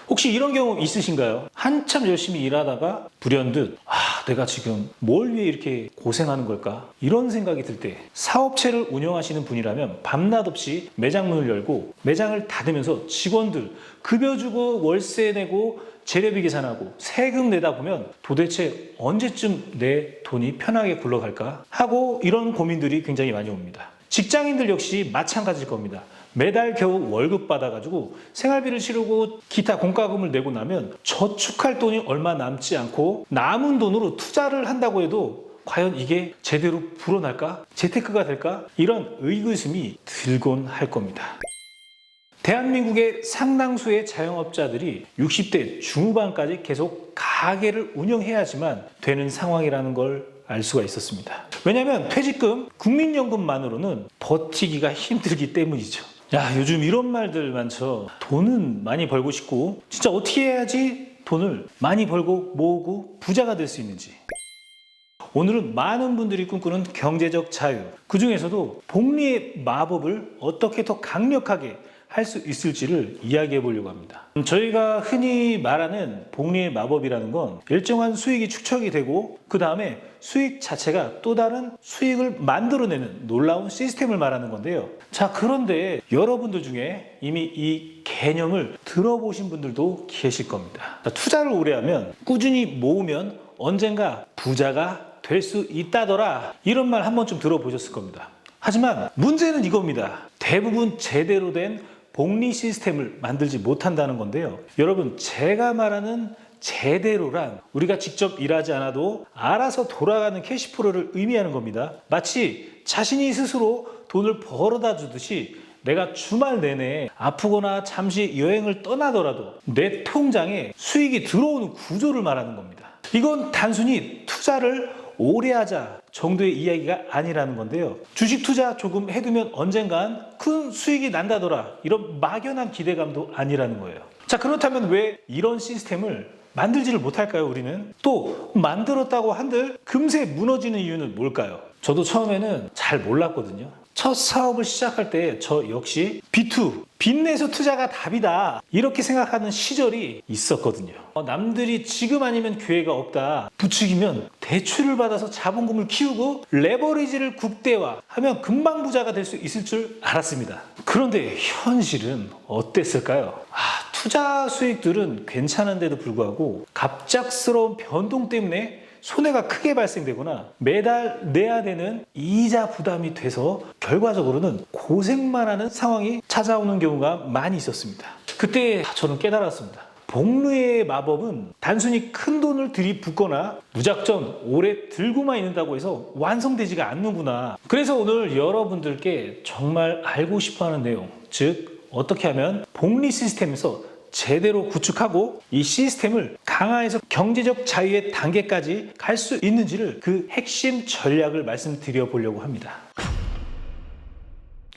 혹시 이런 경험 있으신가요? 한참 열심히 일하다가 불현듯 내가 지금 뭘 위해 이렇게 고생하는 걸까? 이런 생각이 들 때 사업체를 운영하시는 분이라면 밤낮 없이 매장 문을 열고 매장을 닫으면서 직원들 급여 주고 월세 내고 재료비 계산하고 세금 내다 보면 도대체 언제쯤 내 돈이 편하게 굴러갈까? 하고 이런 고민들이 굉장히 많이 옵니다. 직장인들 역시 마찬가지일 겁니다. 매달 겨우 월급 받아가지고 생활비를 치르고 기타 공과금을 내고 나면 저축할 돈이 얼마 남지 않고 남은 돈으로 투자를 한다고 해도 과연 이게 제대로 불어날까? 재테크가 될까? 이런 의구심이 들곤 할 겁니다. 대한민국의 상당수의 자영업자들이 60대 중후반까지 계속 가게를 운영해야지만 되는 상황이라는 걸 알 수가 있었습니다. 왜냐하면 퇴직금, 국민연금만으로는 버티기가 힘들기 때문이죠. 야, 요즘 이런 말들 많죠. 돈은 많이 벌고 싶고 진짜 어떻게 해야지 돈을 많이 벌고 모으고 부자가 될 수 있는지. 오늘은 많은 분들이 꿈꾸는 경제적 자유, 그 중에서도 복리의 마법을 어떻게 더 강력하게 할 수 있을지를 이야기해 보려고 합니다. 저희가 흔히 말하는 복리의 마법이라는 건 일정한 수익이 축적이 되고 그 다음에 수익 자체가 또 다른 수익을 만들어내는 놀라운 시스템을 말하는 건데요. 자, 그런데 여러분들 중에 이미 이 개념을 들어보신 분들도 계실 겁니다. 투자를 오래 하면 꾸준히 모으면 언젠가 부자가 될 수 있다더라, 이런 말 한 번쯤 들어보셨을 겁니다. 하지만 문제는 이겁니다. 대부분 제대로 된 복리 시스템을 만들지 못한다는 건데요. 여러분, 제가 말하는 제대로란 우리가 직접 일하지 않아도 알아서 돌아가는 캐시플로우를 의미하는 겁니다. 마치 자신이 스스로 돈을 벌어다 주듯이 내가 주말 내내 아프거나 잠시 여행을 떠나더라도 내 통장에 수익이 들어오는 구조를 말하는 겁니다. 이건 단순히 투자를 오래 하자 정도의 이야기가 아니라는 건데요. 주식 투자 조금 해두면 언젠간 큰 수익이 난다더라, 이런 막연한 기대감도 아니라는 거예요. 자, 그렇다면 왜 이런 시스템을 만들지를 못할까요? 우리는 또 만들었다고 한들 금세 무너지는 이유는 뭘까요? 저도 처음에는 잘 몰랐거든요. 첫 사업을 시작할 때 저 역시 B2, 빚내서 투자가 답이다, 이렇게 생각하는 시절이 있었거든요. 남들이 지금 아니면 기회가 없다, 부추기면 대출을 받아서 자본금을 키우고 레버리지를 국대화하면 금방 부자가 될 수 있을 줄 알았습니다. 그런데 현실은 어땠을까요? 투자 수익들은 괜찮은데도 불구하고 갑작스러운 변동 때문에 손해가 크게 발생되거나 매달 내야 되는 이자 부담이 돼서 결과적으로는 고생만 하는 상황이 찾아오는 경우가 많이 있었습니다. 그때 저는 깨달았습니다. 복리의 마법은 단순히 큰 돈을 들이붓거나 무작정 오래 들고만 있는다고 해서 완성되지가 않는구나. 그래서 오늘 여러분들께 정말 알고 싶어하는 내용, 즉 어떻게 하면 복리 시스템에서 제대로 구축하고 이 시스템을 강화해서 경제적 자유의 단계까지 갈 수 있는지를, 그 핵심 전략을 말씀드려 보려고 합니다.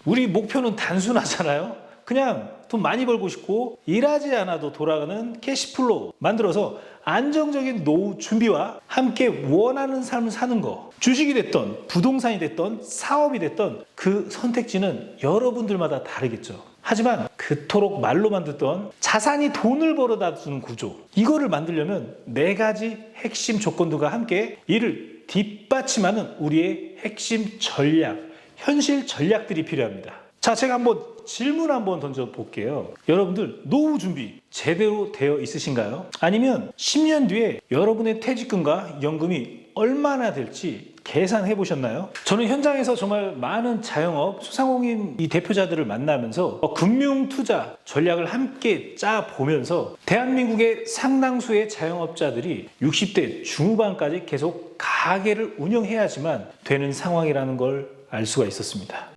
우리 목표는 단순하잖아요. 그냥 돈 많이 벌고 싶고 일하지 않아도 돌아가는 캐시플로우 만들어서 안정적인 노후 준비와 함께 원하는 삶을 사는 거. 주식이 됐던 부동산이 됐던 사업이 됐던 그 선택지는 여러분들마다 다르겠죠. 하지만 그토록 말로만 듣던 자산이 돈을 벌어다 주는 구조, 이거를 만들려면 4가지 핵심 조건들과 함께 이를 뒷받침하는 우리의 핵심 전략, 현실 전략들이 필요합니다. 자, 제가 한번 질문 한번 던져볼게요. 여러분들 노후 준비 제대로 되어 있으신가요? 아니면 10년 뒤에 여러분의 퇴직금과 연금이 얼마나 될지 계산해 보셨나요? 저는 현장에서 정말 많은 자영업, 소상공인 이 대표자들을 만나면서 금융 투자 전략을 함께 짜 보면서 대한민국의 상당수의 자영업자들이 60대 중후반까지 계속 가게를 운영해야지만 되는 상황이라는 걸 알 수가 있었습니다.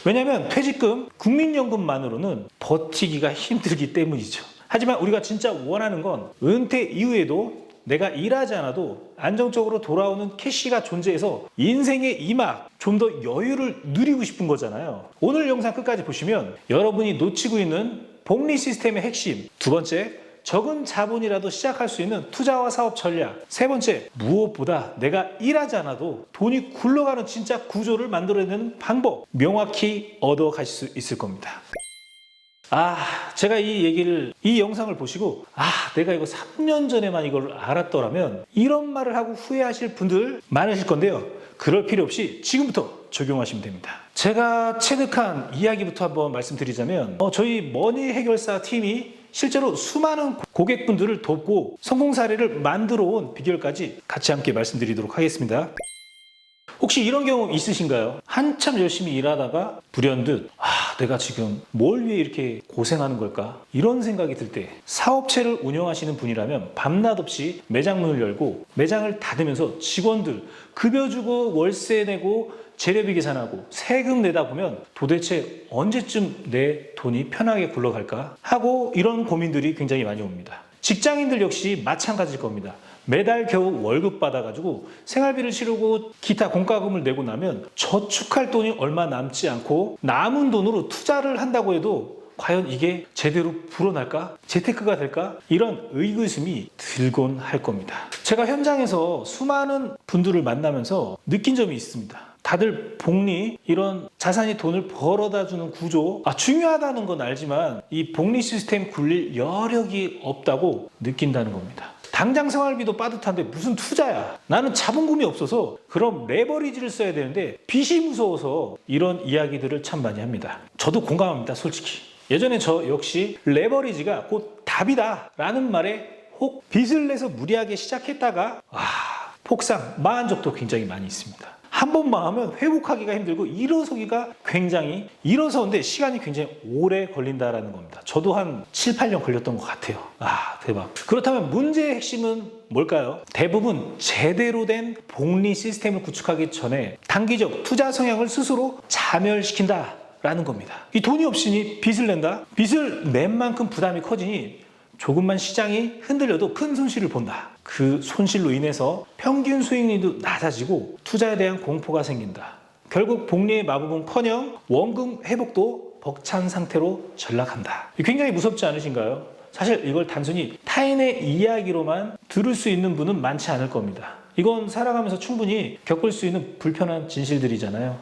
왜냐하면 퇴직금, 국민연금만으로는 버티기가 힘들기 때문이죠. 하지만 우리가 진짜 원하는 건 은퇴 이후에도 내가 일하지 않아도 안정적으로 돌아오는 캐시가 존재해서 인생의 이막, 좀 더 여유를 누리고 싶은 거잖아요. 오늘 영상 끝까지 보시면 여러분이 놓치고 있는 복리 시스템의 핵심, 2번째, 적은 자본이라도 시작할 수 있는 투자와 사업 전략, 3번째, 무엇보다 내가 일하지 않아도 돈이 굴러가는 진짜 구조를 만들어내는 방법 명확히 얻어 가실 수 있을 겁니다. 제가 이 영상을 보시고 내가 이거 3년 전에만 이걸 알았더라면 이런 말을 하고 후회하실 분들 많으실 건데요. 그럴 필요 없이 지금부터 적용하시면 됩니다. 제가 체득한 이야기부터 한번 말씀드리자면 저희 머니 해결사 팀이 실제로 수많은 고객분들을 돕고 성공 사례를 만들어 온 비결까지 같이 함께 말씀드리도록 하겠습니다. 혹시 이런 경험 있으신가요? 한참 열심히 일하다가 불현듯 내가 지금 뭘 위해 이렇게 고생하는 걸까? 이런 생각이 들 때 사업체를 운영하시는 분이라면 밤낮 없이 매장 문을 열고 매장을 닫으면서 직원들 급여 주고 월세 내고 재료비 계산하고 세금 내다 보면 도대체 언제쯤 내 돈이 편하게 굴러갈까? 하고 이런 고민들이 굉장히 많이 옵니다. 직장인들 역시 마찬가지일 겁니다. 매달 겨우 월급 받아가지고 생활비를 치르고 기타 공과금을 내고 나면 저축할 돈이 얼마 남지 않고 남은 돈으로 투자를 한다고 해도 과연 이게 제대로 불어날까? 재테크가 될까? 이런 의구심이 들곤 할 겁니다. 제가 현장에서 수많은 분들을 만나면서 느낀 점이 있습니다. 다들 복리, 이런 자산이 돈을 벌어다 주는 구조 중요하다는 건 알지만 이 복리 시스템 굴릴 여력이 없다고 느낀다는 겁니다. 당장 생활비도 빠듯한데 무슨 투자야? 나는 자본금이 없어서 그럼 레버리지를 써야 되는데 빚이 무서워서 이런 이야기들을 참 많이 합니다. 저도 공감합니다, 솔직히. 예전에 저 역시 레버리지가 곧 답이다 라는 말에 혹 빚을 내서 무리하게 시작했다가 폭삭 망한 적도 굉장히 많이 있습니다. 한 번 망하면 회복하기가 힘들고 일어서기가 굉장히 일어서는데 시간이 굉장히 오래 걸린다라는 겁니다. 저도 한 7, 8년 걸렸던 것 같아요. 대박. 그렇다면 문제의 핵심은 뭘까요? 대부분 제대로 된 복리 시스템을 구축하기 전에 단기적 투자 성향을 스스로 자멸시킨다 라는 겁니다. 이 돈이 없으니 빚을 낸다. 빚을 낸 만큼 부담이 커지니 조금만 시장이 흔들려도 큰 손실을 본다. 그 손실로 인해서 평균 수익률도 낮아지고 투자에 대한 공포가 생긴다. 결국 복리의 마법은커녕 원금 회복도 벅찬 상태로 전락한다. 굉장히 무섭지 않으신가요? 사실 이걸 단순히 타인의 이야기로만 들을 수 있는 분은 많지 않을 겁니다. 이건 살아가면서 충분히 겪을 수 있는 불편한 진실들이잖아요.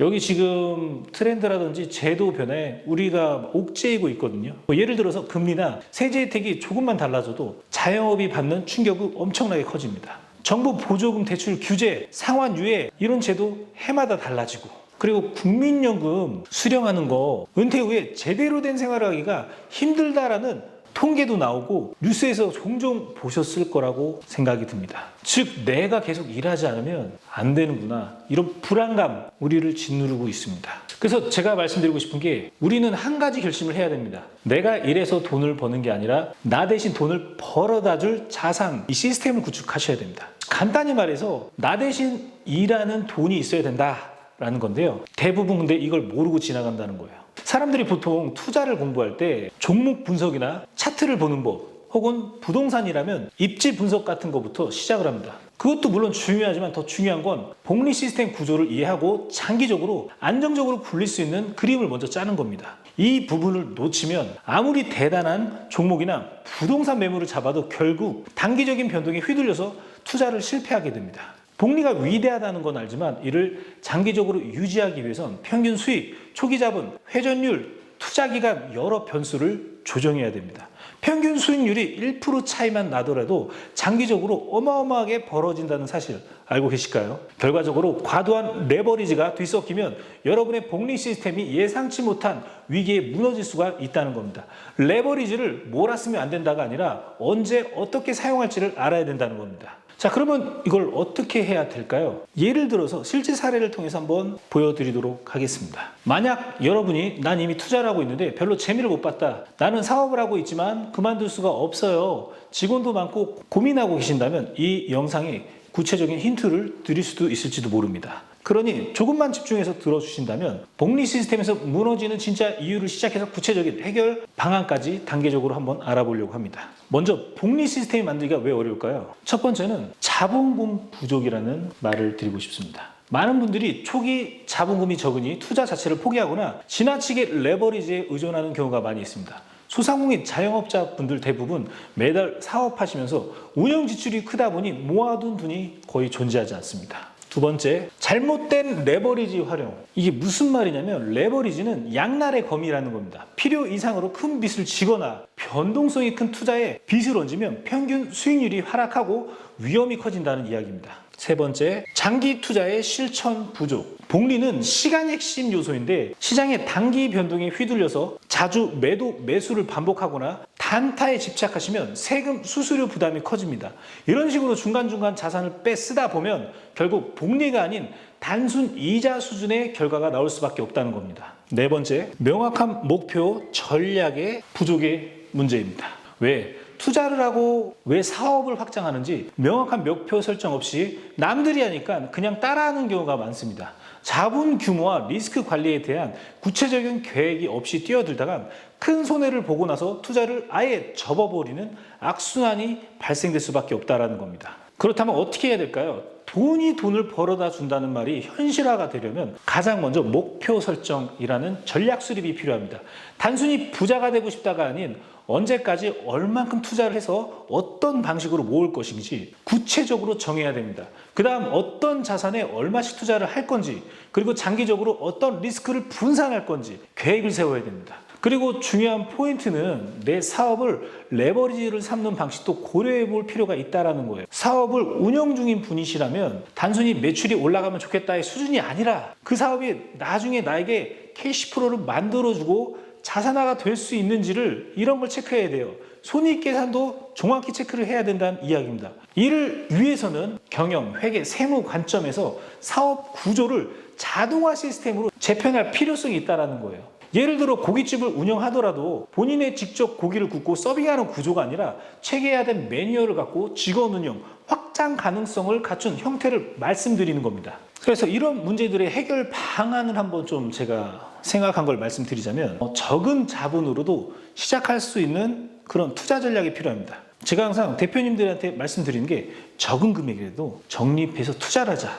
여기 지금 트렌드라든지 제도 변화에 우리가 옥죄이고 있거든요. 예를 들어서 금리나 세제 혜택이 조금만 달라져도 자영업이 받는 충격이 엄청나게 커집니다. 정부 보조금 대출 규제, 상환 유예 이런 제도 해마다 달라지고, 그리고 국민연금 수령하는 거 은퇴 후에 제대로 된 생활을 하기가 힘들다라는 통계도 나오고 뉴스에서 종종 보셨을 거라고 생각이 듭니다. 즉 내가 계속 일하지 않으면 안 되는구나, 이런 불안감 우리를 짓누르고 있습니다. 그래서 제가 말씀드리고 싶은 게 우리는 한 가지 결심을 해야 됩니다. 내가 일해서 돈을 버는 게 아니라 나 대신 돈을 벌어다 줄 자산, 이 시스템을 구축하셔야 됩니다. 간단히 말해서 나 대신 일하는 돈이 있어야 된다라는 건데요. 대부분 근데 이걸 모르고 지나간다는 거예요. 사람들이 보통 투자를 공부할 때 종목 분석이나 차트를 보는 법, 혹은 부동산이라면 입지 분석 같은 것부터 시작을 합니다. 그것도 물론 중요하지만 더 중요한 건 복리 시스템 구조를 이해하고 장기적으로 안정적으로 굴릴 수 있는 그림을 먼저 짜는 겁니다. 이 부분을 놓치면 아무리 대단한 종목이나 부동산 매물을 잡아도 결국 단기적인 변동에 휘둘려서 투자를 실패하게 됩니다. 복리가 위대하다는 건 알지만 이를 장기적으로 유지하기 위해선 평균 수익, 초기 자본, 회전율, 투자 기간 여러 변수를 조정해야 됩니다. 평균 수익률이 1% 차이만 나더라도 장기적으로 어마어마하게 벌어진다는 사실 알고 계실까요? 결과적으로 과도한 레버리지가 뒤섞이면 여러분의 복리 시스템이 예상치 못한 위기에 무너질 수가 있다는 겁니다. 레버리지를 몰았으면 안 된다가 아니라 언제 어떻게 사용할지를 알아야 된다는 겁니다. 자, 그러면 이걸 어떻게 해야 될까요? 예를 들어서 실제 사례를 통해서 한번 보여드리도록 하겠습니다. 만약 여러분이 난 이미 투자를 하고 있는데 별로 재미를 못 봤다, 나는 사업을 하고 있지만 그만둘 수가 없어요, 직원도 많고 고민하고 계신다면 이 영상에 구체적인 힌트를 드릴 수도 있을지도 모릅니다. 그러니 조금만 집중해서 들어주신다면 복리 시스템에서 무너지는 진짜 이유를 시작해서 구체적인 해결 방안까지 단계적으로 한번 알아보려고 합니다. 먼저 복리 시스템 만들기가 왜 어려울까요? 첫 번째는 자본금 부족이라는 말을 드리고 싶습니다. 많은 분들이 초기 자본금이 적으니 투자 자체를 포기하거나 지나치게 레버리지에 의존하는 경우가 많이 있습니다. 소상공인 자영업자분들 대부분 매달 사업하시면서 운영 지출이 크다 보니 모아둔 돈이 거의 존재하지 않습니다. 두 번째, 잘못된 레버리지 활용. 이게 무슨 말이냐면 레버리지는 양날의 검이라는 겁니다. 필요 이상으로 큰 빚을 지거나 변동성이 큰 투자에 빚을 얹으면 평균 수익률이 하락하고 위험이 커진다는 이야기입니다. 세 번째, 장기 투자의 실천 부족. 복리는 시간이 핵심 요소인데 시장의 단기 변동에 휘둘려서 자주 매도 매수를 반복하거나 단타에 집착하시면 세금 수수료 부담이 커집니다. 이런 식으로 중간중간 자산을 빼쓰다 보면 결국 복리가 아닌 단순 이자 수준의 결과가 나올 수밖에 없다는 겁니다. 네 번째, 명확한 목표 전략의 부족의 문제입니다. 왜? 투자를 하고 왜 사업을 확장하는지 명확한 목표 설정 없이 남들이 하니까 그냥 따라하는 경우가 많습니다. 자본 규모와 리스크 관리에 대한 구체적인 계획이 없이 뛰어들다가 큰 손해를 보고 나서 투자를 아예 접어버리는 악순환이 발생될 수밖에 없다는 겁니다. 그렇다면 어떻게 해야 될까요? 돈이 돈을 벌어다 준다는 말이 현실화가 되려면 가장 먼저 목표 설정이라는 전략 수립이 필요합니다. 단순히 부자가 되고 싶다가 아닌 언제까지 얼만큼 투자를 해서 어떤 방식으로 모을 것인지 구체적으로 정해야 됩니다. 그 다음 어떤 자산에 얼마씩 투자를 할 건지, 그리고 장기적으로 어떤 리스크를 분산할 건지 계획을 세워야 됩니다. 그리고 중요한 포인트는 내 사업을 레버리지를 삼는 방식도 고려해 볼 필요가 있다는 거예요. 사업을 운영 중인 분이시라면 단순히 매출이 올라가면 좋겠다의 수준이 아니라 그 사업이 나중에 나에게 캐시플로우를 만들어주고 자산화가 될 수 있는지를 이런 걸 체크해야 돼요. 손익계산도 정확히 체크를 해야 된다는 이야기입니다. 이를 위해서는 경영, 회계, 세무 관점에서 사업 구조를 자동화 시스템으로 재편할 필요성이 있다는 거예요. 예를 들어 고깃집을 운영하더라도 본인의 직접 고기를 굽고 서빙하는 구조가 아니라 체계화된 매뉴얼을 갖고 직원 운영, 확장 가능성을 갖춘 형태를 말씀드리는 겁니다. 그래서 이런 문제들의 해결 방안을 한번 좀 제가 생각한 걸 말씀드리자면 적은 자본으로도 시작할 수 있는 그런 투자 전략이 필요합니다. 제가 항상 대표님들한테 말씀드리는 게 적은 금액이라도 적립해서 투자를 하자.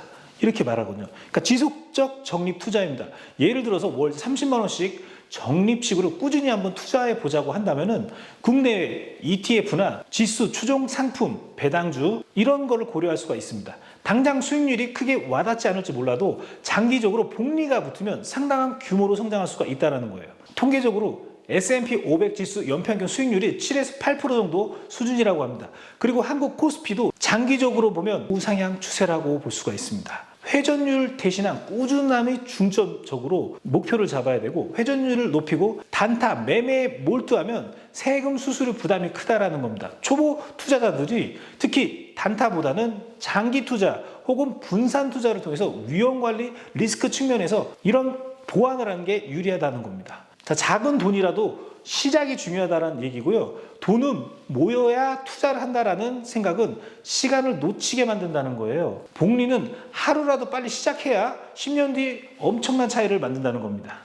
이렇게 말하거든요. 그러니까 지속적 적립 투자입니다. 예를 들어서 월 30만 원씩 적립식으로 꾸준히 한번 투자해 보자고 한다면은 국내 ETF나 지수 추종 상품, 배당주 이런 거를 고려할 수가 있습니다. 당장 수익률이 크게 와닿지 않을지 몰라도 장기적으로 복리가 붙으면 상당한 규모로 성장할 수가 있다는 거예요. 통계적으로 S&P 500 지수 연평균 수익률이 7에서 8% 정도 수준이라고 합니다. 그리고 한국 코스피도 장기적으로 보면 우상향 추세라고 볼 수가 있습니다. 회전율 대신한 꾸준함이 중점적으로 목표를 잡아야 되고 회전율을 높이고 단타, 매매에 몰두하면 세금 수수료 부담이 크다라는 겁니다. 초보 투자자들이 특히 단타보다는 장기 투자 혹은 분산 투자를 통해서 위험 관리, 리스크 측면에서 이런 보완을 하는 게 유리하다는 겁니다. 자, 작은 돈이라도 시작이 중요하다는 얘기고요. 돈은 모여야 투자를 한다라는 생각은 시간을 놓치게 만든다는 거예요. 복리는 하루라도 빨리 시작해야 10년 뒤 엄청난 차이를 만든다는 겁니다.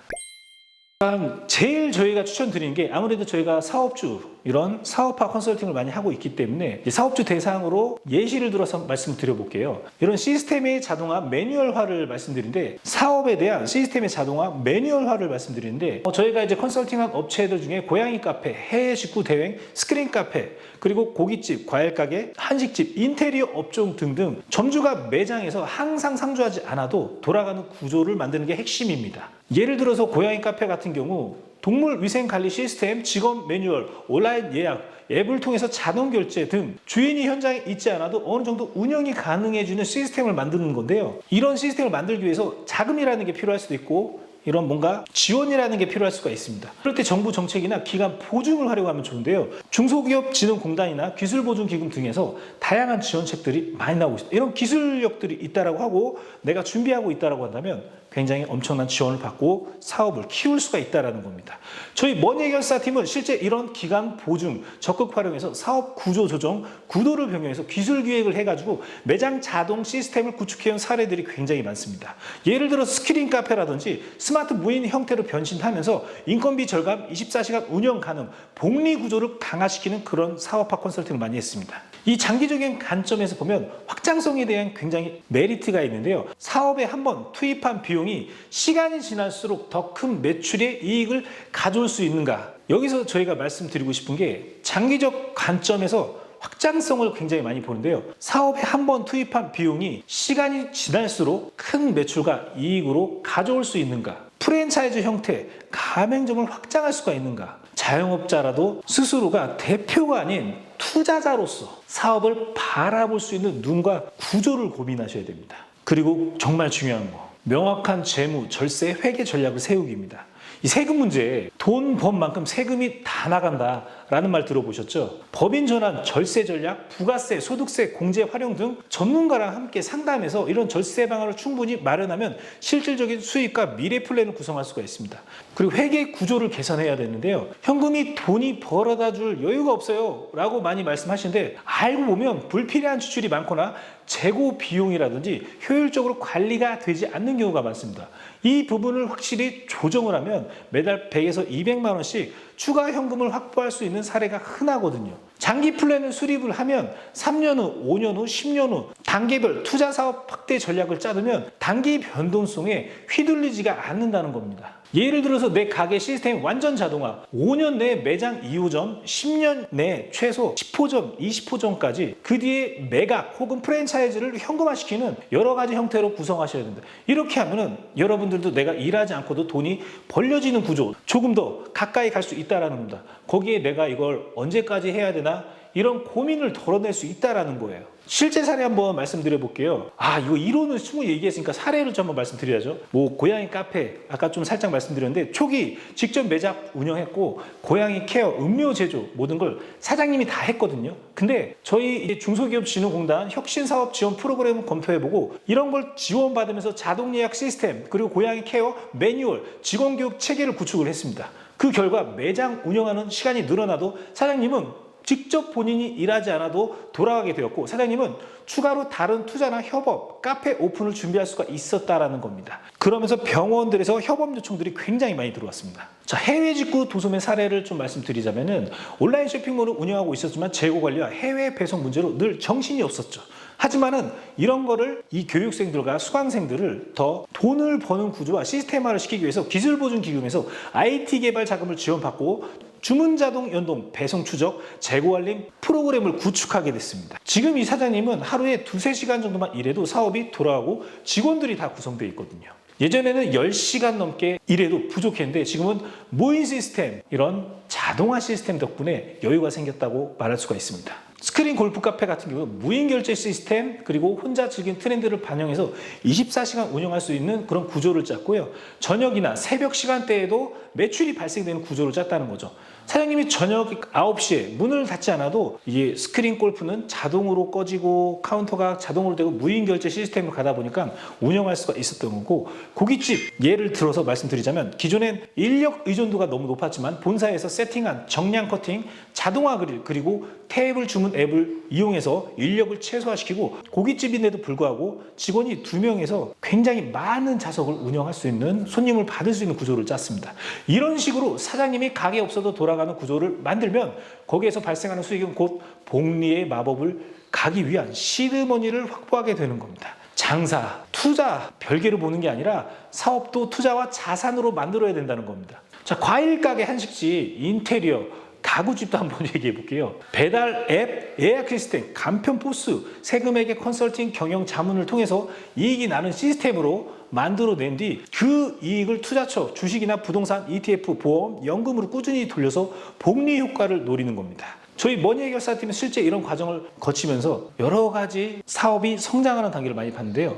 제일 저희가 추천드리는 게 아무래도 저희가 사업주 이런 사업화 컨설팅을 많이 하고 있기 때문에 사업주 대상으로 예시를 들어서 말씀드려볼게요. 이런 시스템의 자동화 매뉴얼화를 말씀드리는데 사업에 대한 시스템의 자동화 매뉴얼화를 말씀드리는데 저희가 이제 컨설팅한 업체들 중에 고양이 카페, 해외 직구 대행, 스크린 카페, 그리고 고깃집, 과일가게, 한식집, 인테리어 업종 등등 점주가 매장에서 항상 상주하지 않아도 돌아가는 구조를 만드는 게 핵심입니다. 예를 들어서 고양이 카페 같은 경우 동물 위생 관리 시스템, 직원 매뉴얼, 온라인 예약, 앱을 통해서 자동 결제 등 주인이 현장에 있지 않아도 어느 정도 운영이 가능해지는 시스템을 만드는 건데요. 이런 시스템을 만들기 위해서 자금이라는 게 필요할 수도 있고 이런 뭔가 지원이라는 게 필요할 수가 있습니다. 그럴 때 정부 정책이나 기관 보증을 하려고 하면 좋은데요. 중소기업진흥공단이나 기술보증기금 등에서 다양한 지원책들이 많이 나오고 있습니다. 이런 기술력들이 있다라고 하고 내가 준비하고 있다라고 한다면 굉장히 엄청난 지원을 받고 사업을 키울 수가 있다는 겁니다. 저희 머니해결사팀은 실제 이런 기관 보증 적극 활용해서 사업 구조 조정, 구도를 변경해서 기술 기획을 해가지고 매장 자동 시스템을 구축해온 사례들이 굉장히 많습니다. 예를 들어 스크린 카페라든지 스마트 무인 형태로 변신하면서 인건비 절감, 24시간 운영 가능, 복리 구조를 강화시키는 그런 사업화 컨설팅을 많이 했습니다. 이 장기적인 관점에서 보면 확장성에 대한 굉장히 메리트가 있는데요. 사업에 한번 투입한 비용이 시간이 지날수록 더 큰 매출의 이익을 가져올 수 있는가? 여기서 저희가 말씀드리고 싶은 게 장기적 관점에서 확장성을 굉장히 많이 보는데요. 사업에 한 번 투입한 비용이 시간이 지날수록 큰 매출과 이익으로 가져올 수 있는가? 프랜차이즈 형태, 가맹점을 확장할 수가 있는가? 자영업자라도 스스로가 대표가 아닌 투자자로서 사업을 바라볼 수 있는 눈과 구조를 고민하셔야 됩니다. 그리고 정말 중요한 거, 명확한 재무, 절세, 회계 전략을 세우기입니다. 이 세금 문제, 돈 번 만큼 세금이 다 나간다라는 말 들어보셨죠? 법인 전환, 절세 전략, 부가세, 소득세, 공제 활용 등 전문가랑 함께 상담해서 이런 절세 방안을 충분히 마련하면 실질적인 수익과 미래 플랜을 구성할 수가 있습니다. 그리고 회계 구조를 개선해야 되는데요. 현금이 돈이 벌어다 줄 여유가 없어요 라고 많이 말씀하시는데, 알고 보면 불필요한 지출이 많거나 재고 비용이라든지 효율적으로 관리가 되지 않는 경우가 많습니다. 이 부분을 확실히 조정을 하면 매달 100에서 200만 원씩 추가 현금을 확보할 수 있는 사례가 흔하거든요. 장기 플랜을 수립을 하면 3년 후, 5년 후, 10년 후 단계별 투자 사업 확대 전략을 짜두면 단기 변동성에 휘둘리지가 않는다는 겁니다. 예를 들어서 내 가게 시스템 완전 자동화, 5년 내에 매장 2호점, 10년 내에 최소 10호점, 20호점까지 그 뒤에 매각 혹은 프랜차이즈를 현금화시키는 여러 가지 형태로 구성하셔야 된다. 이렇게 하면은 여러분들도 내가 일하지 않고도 돈이 벌려지는 구조, 조금 더 가까이 갈 수 있다는 겁니다. 거기에 내가 이걸 언제까지 해야 되나? 이런 고민을 덜어낼 수 있다는 거예요. 실제 사례 한번 말씀드려 볼게요. 이거 이론을 충분히 얘기했으니까 사례를 좀 한번 말씀드려야죠. 고양이 카페, 아까 좀 살짝 말씀드렸는데, 초기 직접 매장 운영했고 고양이 케어, 음료 제조 모든 걸 사장님이 다 했거든요. 근데 저희 중소기업진흥공단 혁신사업 지원 프로그램을 검토해보고 이런 걸 지원받으면서 자동 예약 시스템, 그리고 고양이 케어 매뉴얼, 직원 교육 체계를 구축을 했습니다. 그 결과 매장 운영하는 시간이 늘어나도 사장님은 직접 본인이 일하지 않아도 돌아가게 되었고, 사장님은 추가로 다른 투자나 협업, 카페 오픈을 준비할 수가 있었다라는 겁니다. 그러면서 병원들에서 협업 요청들이 굉장히 많이 들어왔습니다. 자, 해외 직구 도소매 사례를 좀 말씀드리자면은, 온라인 쇼핑몰을 운영하고 있었지만 재고 관리와 해외 배송 문제로 늘 정신이 없었죠. 하지만은 이런 거를 이 교육생들과 수강생들을 더 돈을 버는 구조와 시스템화를 시키기 위해서 기술보증기금에서 IT 개발 자금을 지원받고 주문 자동 연동, 배송 추적, 재고 알림 프로그램을 구축하게 됐습니다. 지금 이 사장님은 하루에 2-3시간 정도만 일해도 사업이 돌아가고 직원들이 다 구성되어 있거든요. 예전에는 10시간 넘게 일해도 부족했는데 지금은 무인 시스템, 이런 자동화 시스템 덕분에 여유가 생겼다고 말할 수가 있습니다. 스크린 골프 카페 같은 경우는 무인 결제 시스템, 그리고 혼자 즐긴 트렌드를 반영해서 24시간 운영할 수 있는 그런 구조를 짰고요. 저녁이나 새벽 시간대에도 매출이 발생되는 구조를 짰다는 거죠. 사장님이 저녁 9시에 문을 닫지 않아도 이게 스크린 골프는 자동으로 꺼지고 카운터가 자동으로 되고 무인 결제 시스템으로 가다 보니까 운영할 수가 있었던 거고, 고깃집 예를 들어서 말씀드리자면, 기존엔 인력 의존도가 너무 높았지만 본사에서 세팅한 정량 커팅, 자동화 그릴, 그리고 테이블 주문 앱을 이용해서 인력을 최소화시키고, 고깃집인데도 불구하고 직원이 2명에서 굉장히 많은 좌석을 운영할 수 있는, 손님을 받을 수 있는 구조를 짰습니다. 이런 식으로 사장님이 가게 없어도 돌아가는 구조를 만들면 거기에서 발생하는 수익은 곧 복리의 마법을 가기 위한 시드머니를 확보하게 되는 겁니다. 장사, 투자 별개로 보는 게 아니라 사업도 투자와 자산으로 만들어야 된다는 겁니다. 자, 과일 가게, 한식집, 인테리어, 가구집도 한번 얘기해 볼게요. 배달 앱, 예약 시스템, 간편 포스, 세금회계 컨설팅, 경영 자문을 통해서 이익이 나는 시스템으로 만들어낸 뒤 그 이익을 투자처, 주식이나 부동산, ETF, 보험, 연금으로 꾸준히 돌려서 복리 효과를 노리는 겁니다. 저희 머니해결사팀은 실제 이런 과정을 거치면서 여러 가지 사업이 성장하는 단계를 많이 봤는데요.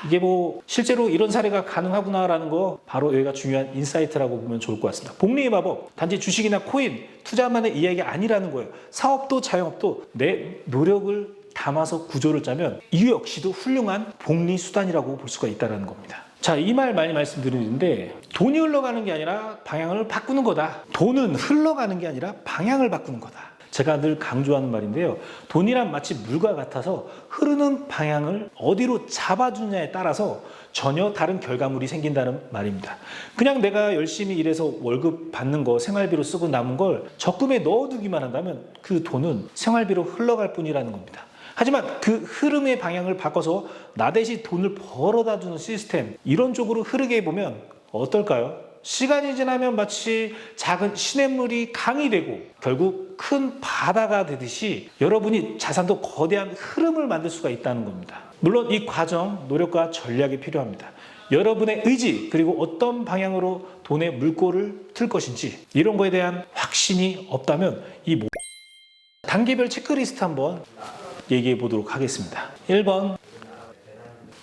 이게 실제로 이런 사례가 가능하구나라는 거, 바로 여기가 중요한 인사이트라고 보면 좋을 것 같습니다. 복리의 마법, 단지 주식이나 코인, 투자만의 이야기가 아니라는 거예요. 사업도 자영업도 내 노력을 담아서 구조를 짜면 이 역시도 훌륭한 복리 수단이라고 볼 수가 있다는 겁니다. 자, 이 말 많이 말씀드리는데, 돈이 흘러가는 게 아니라 방향을 바꾸는 거다. 돈은 흘러가는 게 아니라 방향을 바꾸는 거다. 제가 늘 강조하는 말인데요. 돈이란 마치 물과 같아서 흐르는 방향을 어디로 잡아주냐에 따라서 전혀 다른 결과물이 생긴다는 말입니다. 그냥 내가 열심히 일해서 월급 받는 거, 생활비로 쓰고 남은 걸 적금에 넣어두기만 한다면 그 돈은 생활비로 흘러갈 뿐이라는 겁니다. 하지만 그 흐름의 방향을 바꿔서 나 대신 돈을 벌어다 주는 시스템, 이런 쪽으로 흐르게 해보면 어떨까요? 시간이 지나면 마치 작은 시냇물이 강이 되고 결국 큰 바다가 되듯이 여러분이 자산도 거대한 흐름을 만들 수가 있다는 겁니다. 물론 이 과정, 노력과 전략이 필요합니다. 여러분의 의지 그리고 어떤 방향으로 돈의 물꼬를 틀 것인지 이런 거에 대한 확신이 없다면 이 단계별 체크리스트 한번 얘기해 보도록 하겠습니다. 1번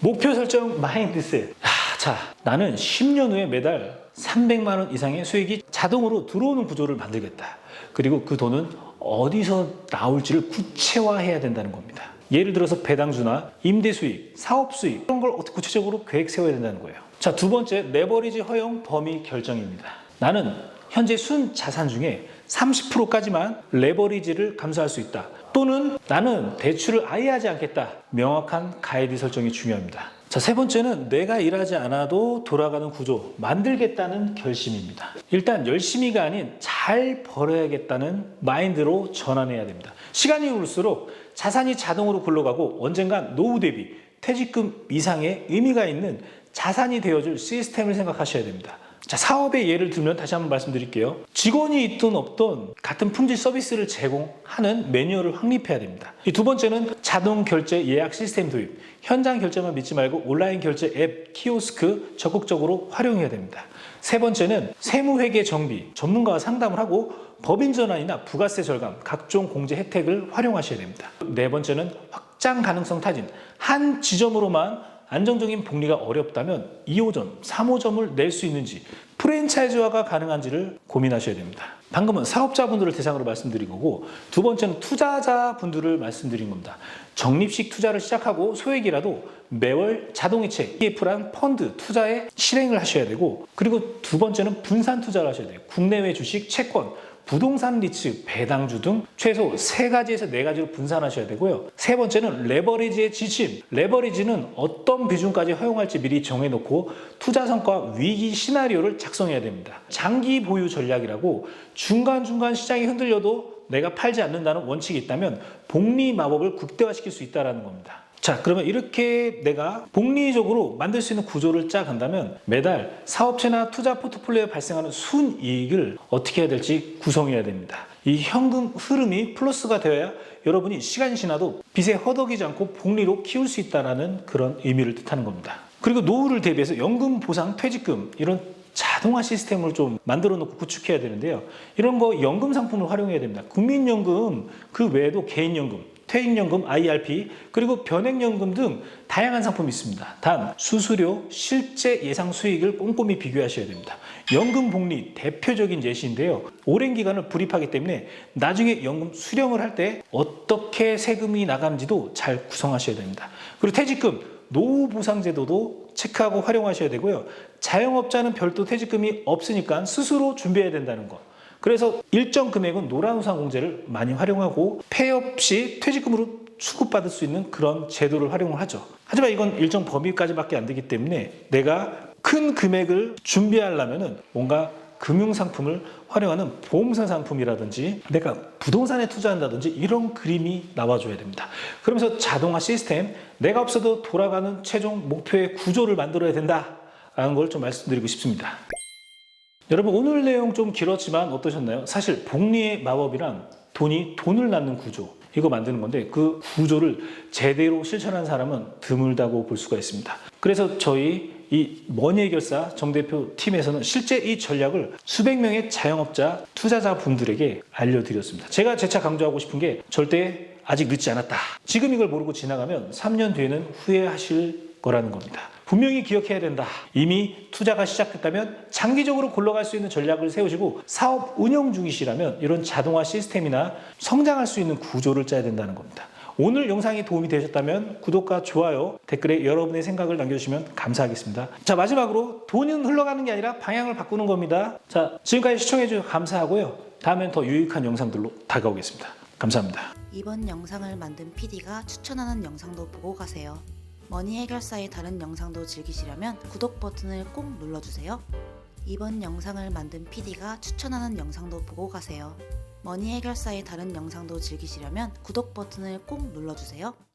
목표 설정 마인드셋. 자, 나는 10년 후에 매달 300만 원 이상의 수익이 자동으로 들어오는 구조를 만들겠다. 그리고 그 돈은 어디서 나올지를 구체화해야 된다는 겁니다. 예를 들어서 배당주나 임대 수익, 사업 수익 이런 걸 어떻게 구체적으로 계획 세워야 된다는 거예요. 자, 두 번째 레버리지 허용 범위 결정입니다. 나는 현재 순 자산 중에 30%까지만 레버리지를 감소할 수 있다. 또는 나는 대출을 아예 하지 않겠다. 명확한 가이드 설정이 중요합니다. 자, 세 번째는 내가 일하지 않아도 돌아가는 구조 만들겠다는 결심입니다. 일단 열심히가 아닌 잘 벌어야겠다는 마인드로 전환해야 됩니다. 시간이 흐를수록 자산이 자동으로 굴러가고 언젠간 노후 대비 퇴직금 이상의 의미가 있는 자산이 되어줄 시스템을 생각하셔야 됩니다. 자, 사업의 예를 들면 다시 한번 말씀드릴게요. 직원이 있든 없든 같은 품질 서비스를 제공하는 매뉴얼을 확립해야 됩니다. 이 두 번째는 자동 결제 예약 시스템 도입. 현장 결제만 믿지 말고 온라인 결제 앱, 키오스크 적극적으로 활용해야 됩니다. 세 번째는 세무회계 정비, 전문가와 상담을 하고 법인 전환이나 부가세 절감, 각종 공제 혜택을 활용하셔야 됩니다. 네 번째는 확장 가능성 타진. 한 지점으로만 안정적인 복리가 어렵다면 2호점, 3호점을 낼 수 있는지 프랜차이즈화가 가능한지를 고민하셔야 됩니다. 방금은 사업자분들을 대상으로 말씀드린 거고 두 번째는 투자자분들을 말씀드린 겁니다. 적립식 투자를 시작하고 소액이라도 매월 자동이체, ETF란 펀드 투자에 실행을 하셔야 되고 그리고 두 번째는 분산 투자를 하셔야 돼요. 국내외 주식, 채권, 부동산 리츠, 배당주 등 최소 3가지에서 4가지로 분산하셔야 되고요. 세 번째는 레버리지의 지침. 레버리지는 어떤 비중까지 허용할지 미리 정해놓고 투자 성과 위기 시나리오를 작성해야 됩니다. 장기 보유 전략이라고 중간중간 시장이 흔들려도 내가 팔지 않는다는 원칙이 있다면 복리 마법을 극대화시킬 수 있다는 겁니다. 자, 그러면 이렇게 내가 복리적으로 만들 수 있는 구조를 짜간다면 매달 사업체나 투자 포트폴리오에 발생하는 순이익을 어떻게 해야 될지 구성해야 됩니다. 이 현금 흐름이 플러스가 되어야 여러분이 시간이 지나도 빚에 허덕이지 않고 복리로 키울 수 있다는 그런 의미를 뜻하는 겁니다. 그리고 노후를 대비해서 연금 보상, 퇴직금 이런 자동화 시스템을 좀 만들어 놓고 구축해야 되는데요. 이런 거 연금 상품을 활용해야 됩니다. 국민연금 그 외에도 개인연금, 퇴직연금, IRP, 그리고 변액연금 등 다양한 상품이 있습니다. 단, 수수료, 실제 예상 수익을 꼼꼼히 비교하셔야 됩니다. 연금 복리 대표적인 예시인데요. 오랜 기간을 불입하기 때문에 나중에 연금 수령을 할 때 어떻게 세금이 나가는지도 잘 구성하셔야 됩니다. 그리고 퇴직금, 노후 보상 제도도 체크하고 활용하셔야 되고요. 자영업자는 별도 퇴직금이 없으니까 스스로 준비해야 된다는 거. 그래서 일정 금액은 노란우산공제를 많이 활용하고 폐업 시 퇴직금으로 수급받을 수 있는 그런 제도를 활용을 하죠. 하지만 이건 일정 범위까지밖에 안 되기 때문에 내가 큰 금액을 준비하려면 뭔가 금융상품을 활용하는 보험사 상품이라든지 내가 부동산에 투자한다든지 이런 그림이 나와줘야 됩니다. 그러면서 자동화 시스템, 내가 없어도 돌아가는 최종 목표의 구조를 만들어야 된다라는 걸 좀 말씀드리고 싶습니다. 여러분, 오늘 내용 좀 길었지만 어떠셨나요? 사실 복리의 마법이란 돈을 낳는 구조, 이거 만드는 건데 그 구조를 제대로 실천한 사람은 드물다고 볼 수가 있습니다. 그래서 저희 이 머니해결사 정 대표 팀에서는 실제 이 전략을 수백 명의 자영업자, 투자자분들에게 알려드렸습니다. 제가 재차 강조하고 싶은 게 절대 아직 늦지 않았다. 지금 이걸 모르고 지나가면 3년 뒤에는 후회하실 거라는 겁니다. 분명히 기억해야 된다. 이미 투자가 시작됐다면 장기적으로 굴러갈 수 있는 전략을 세우시고 사업 운영 중이시라면 이런 자동화 시스템이나 성장할 수 있는 구조를 짜야 된다는 겁니다. 오늘 영상이 도움이 되셨다면 구독과 좋아요, 댓글에 여러분의 생각을 남겨주시면 감사하겠습니다. 자, 마지막으로 돈은 흘러가는 게 아니라 방향을 바꾸는 겁니다. 자, 지금까지 시청해주셔서 감사하고요. 다음엔 더 유익한 영상들로 다가오겠습니다. 감사합니다. 이번 영상을 만든 PD가 추천하는 영상도 보고 가세요. 머니 해결사의 다른 영상도 즐기시려면 구독 버튼을 꼭 눌러주세요. 이번 영상을 만든 PD가 추천하는 영상도 보고 가세요. 머니 해결사의 다른 영상도 즐기시려면 구독 버튼을 꼭 눌러주세요.